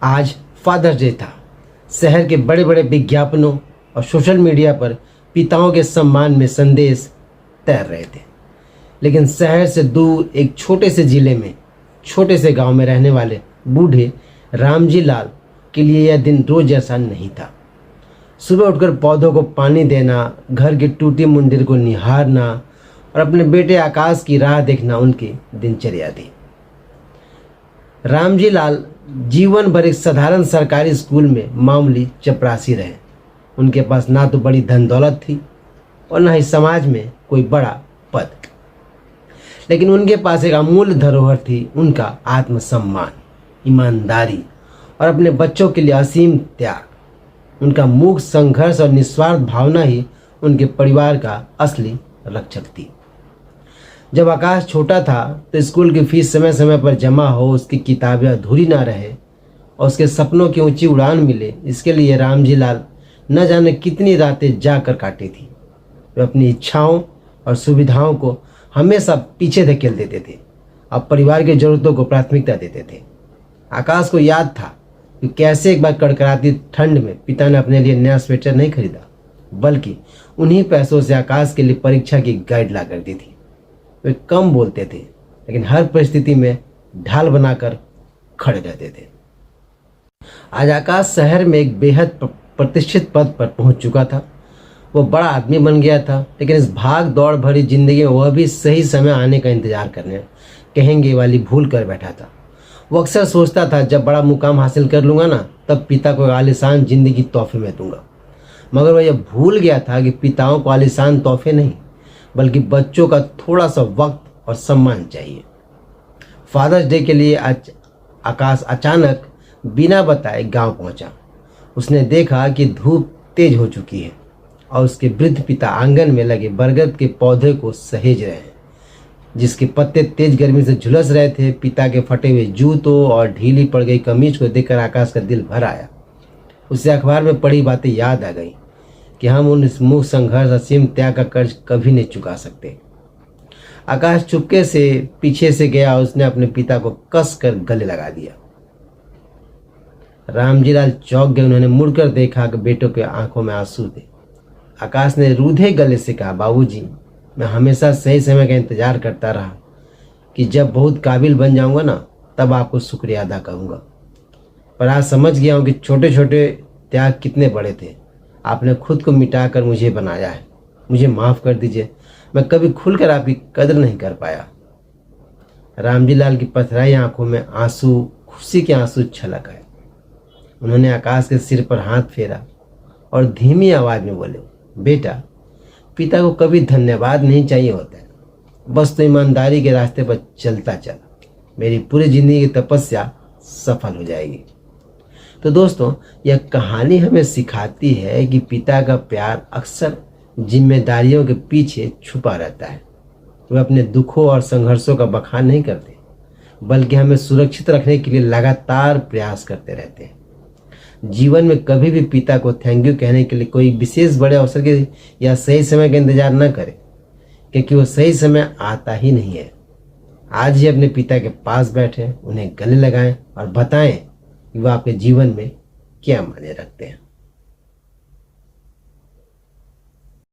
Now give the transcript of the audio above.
आज fathers day था। शहर के बड़े बड़े विज्ञापनों और सोशल मीडिया पर पिताओं के सम्मान में संदेश तैर रहे थे, लेकिन शहर से दूर एक छोटे से ज़िले में, छोटे से गांव में रहने वाले बूढ़े रामजी लाल के लिए यह दिन रोज जैसा नहीं था। सुबह उठकर पौधों को पानी देना, घर की टूटी मंदिर को निहारना और अपने बेटे आकाश की राह देखना उनकी दिनचर्या थी। रामजी लाल जीवन भर एक साधारण सरकारी स्कूल में मामूली चपरासी रहे। उनके पास ना तो बड़ी धन दौलत थी और ना ही समाज में कोई बड़ा पद, लेकिन उनके पास एक अमूल्य धरोहर थी, उनका आत्मसम्मान, ईमानदारी और अपने बच्चों के लिए असीम त्याग। उनका मूक संघर्ष और निस्वार्थ भावना ही उनके परिवार का असली रक्षक थी। जब आकाश छोटा था तो स्कूल की फीस समय समय पर जमा हो, उसकी किताबें अधूरी ना रहे और उसके सपनों की ऊंची उड़ान मिले, इसके लिए रामजी लाल न जाने कितनी रातें जाकर काटी थी। वे अपनी इच्छाओं और सुविधाओं को हमेशा पीछे धकेल देते थे और परिवार की ज़रूरतों को प्राथमिकता देते थे। आकाश को याद था कि कैसे एक बार कड़कड़ाती ठंड में पिता ने अपने लिए नया स्वेटर नहीं खरीदा, बल्कि उन्हीं पैसों से आकाश के लिए परीक्षा की गाइड ला कर दी थी। वे कम बोलते थे, लेकिन हर परिस्थिति में ढाल बनाकर खड़े रहते थे। आज आकाश शहर में एक बेहद प्रतिष्ठित पद पर पहुंच चुका था। वो बड़ा आदमी बन गया था, लेकिन इस भाग दौड़ भरी जिंदगी में वह भी सही समय आने का इंतजार करने कहेंगे वाली भूल कर बैठा था। वो अक्सर सोचता था, जब बड़ा मुकाम हासिल कर लूँगा ना, तब पिता को आलीशान जिंदगी तोहफे में दूंगा। मगर वह यह भूल गया था कि पिताओं को आलीशान तोहफे नहीं, बल्कि बच्चों का थोड़ा सा वक्त और सम्मान चाहिए। फादर्स डे के लिए आज आकाश अचानक बिना बताए गांव पहुंचा। उसने देखा कि धूप तेज हो चुकी है और उसके वृद्ध पिता आंगन में लगे बरगद के पौधे को सहेज रहे हैं, जिसके पत्ते तेज गर्मी से झुलस रहे थे। पिता के फटे हुए जूतों और ढीली पड़ गई कमीज को देखकर आकाश का दिल भर आया। उसे अखबार में पढ़ी बातें याद आ गई कि हम उन मूक संघर्ष, असीम त्याग का कर्ज कभी नहीं चुका सकते। आकाश चुपके से पीछे से गया और उसने अपने पिता को कस कर गले लगा दिया। रामजी लाल चौंक गए। उन्होंने मुड़कर देखा कि बेटों के आंखों में आंसू थे। आकाश ने रूधे गले से कहा, बाबूजी, मैं हमेशा सही समय का इंतजार करता रहा कि जब बहुत काबिल बन जाऊंगा ना, तब आपको शुक्रिया अदा करूंगा। पर आज समझ गया हूं कि छोटे छोटे त्याग कितने बड़े थे। आपने खुद को मिटाकर मुझे बनाया है। मुझे माफ़ कर दीजिए, मैं कभी खुलकर आपकी कदर नहीं कर पाया। रामजी लाल की पथराई आंखों में आंसू, खुशी के आंसू छलक आए। उन्होंने आकाश के सिर पर हाथ फेरा और धीमी आवाज में बोले, बेटा, पिता को कभी धन्यवाद नहीं चाहिए होता है, बस तो ईमानदारी के रास्ते पर चलता चल, मेरी पूरी जिंदगी की तपस्या सफल हो जाएगी। तो दोस्तों, यह कहानी हमें सिखाती है कि पिता का प्यार अक्सर जिम्मेदारियों के पीछे छुपा रहता है। वे अपने दुखों और संघर्षों का बखान नहीं करते, बल्कि हमें सुरक्षित रखने के लिए लगातार प्रयास करते रहते हैं। जीवन में कभी भी पिता को थैंक यू कहने के लिए कोई विशेष बड़े अवसर के या सही समय का इंतजार न करें, क्योंकि वो सही समय आता ही नहीं है। आज ही अपने पिता के पास बैठें, उन्हें गले लगाएं और बताएं कि वो आपके जीवन में क्या मायने रखते हैं।